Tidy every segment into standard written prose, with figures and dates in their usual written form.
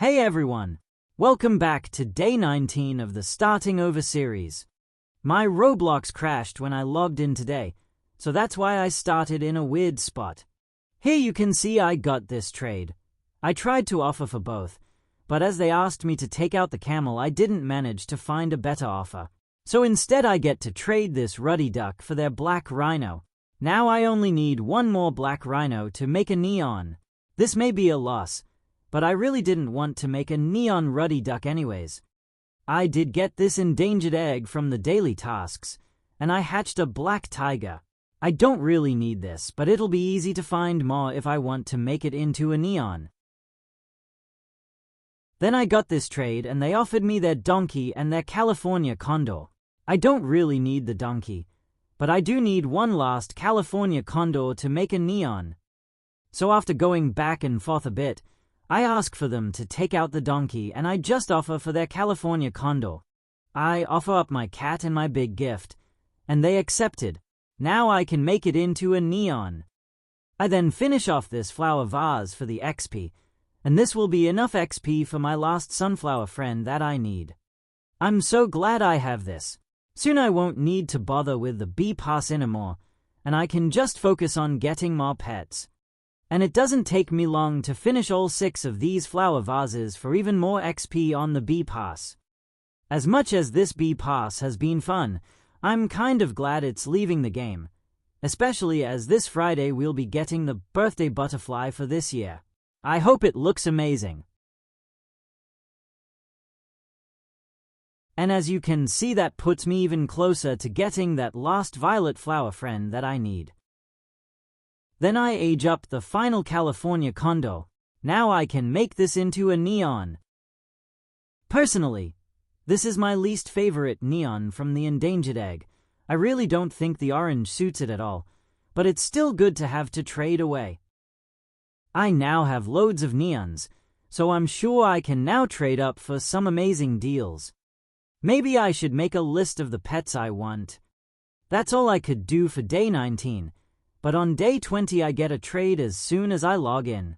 Hey everyone! Welcome back to day 19 of the Starting Over series. My Roblox crashed when I logged in today, so that's why I started in a weird spot. Here you can see I got this trade. I tried to offer for both, but as they asked me to take out the camel, I didn't manage to find a better offer. So instead I get to trade this ruddy duck for their black rhino. Now I only need one more black rhino to make a neon. This may be a loss, but I really didn't want to make a neon ruddy duck anyways. I did get this endangered egg from the daily tasks, and I hatched a black tiger. I don't really need this, but it'll be easy to find more if I want to make it into a neon. Then I got this trade and they offered me their donkey and their California condor. I don't really need the donkey, but I do need one last California condor to make a neon. So after going back and forth a bit, I ask for them to take out the donkey and I just offer for their California condor. I offer up my cat and my big gift, and they accepted. Now I can make it into a neon. I then finish off this flower vase for the XP, and this will be enough XP for my last sunflower friend that I need. I'm so glad I have this. Soon I won't need to bother with the bee pass anymore, and I can just focus on getting more pets. And it doesn't take me long to finish all 6 of these flower vases for even more XP on the bee pass. As much as this bee pass has been fun, I'm kind of glad it's leaving the game, especially as this Friday we'll be getting the birthday butterfly for this year. I hope it looks amazing. And as you can see, that puts me even closer to getting that last violet flower friend that I need. Then I age up the final California condor. Now I can make this into a neon. Personally, this is my least favorite neon from the endangered egg. I really don't think the orange suits it at all, but it's still good to have to trade away. I now have loads of neons, so I'm sure I can now trade up for some amazing deals. Maybe I should make a list of the pets I want. That's all I could do for day 19. But on day 20 I get a trade as soon as I log in.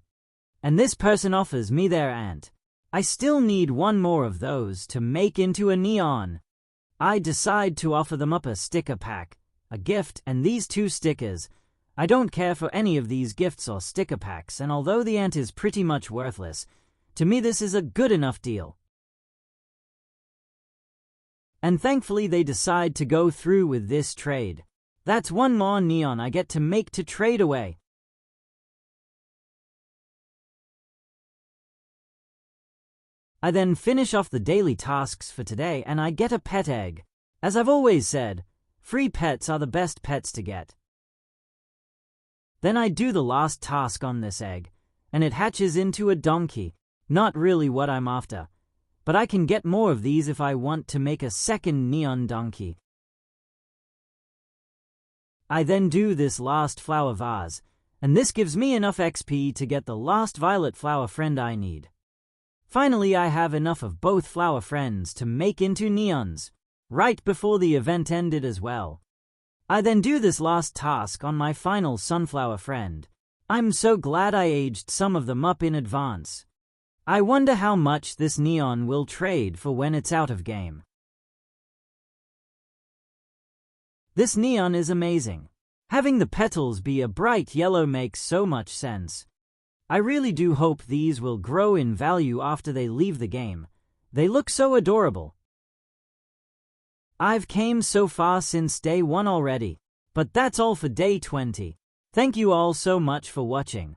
And this person offers me their ant. I still need one more of those to make into a neon. I decide to offer them up a sticker pack, a gift, and these 2 stickers. I don't care for any of these gifts or sticker packs, and although the ant is pretty much worthless, to me this is a good enough deal. And thankfully they decide to go through with this trade. That's one more neon I get to make to trade away. I then finish off the daily tasks for today and I get a pet egg. As I've always said, free pets are the best pets to get. Then I do the last task on this egg, and it hatches into a donkey. Not really what I'm after, but I can get more of these if I want to make a second neon donkey. I then do this last flower vase, and this gives me enough XP to get the last violet flower friend I need. Finally, I have enough of both flower friends to make into neons, right before the event ended as well. I then do this last task on my final sunflower friend. I'm so glad I aged some of them up in advance. I wonder how much this neon will trade for when it's out of game. This neon is amazing. Having the petals be a bright yellow makes so much sense. I really do hope these will grow in value after they leave the game. They look so adorable. I've came so far since day 1 already, but that's all for day 20. Thank you all so much for watching.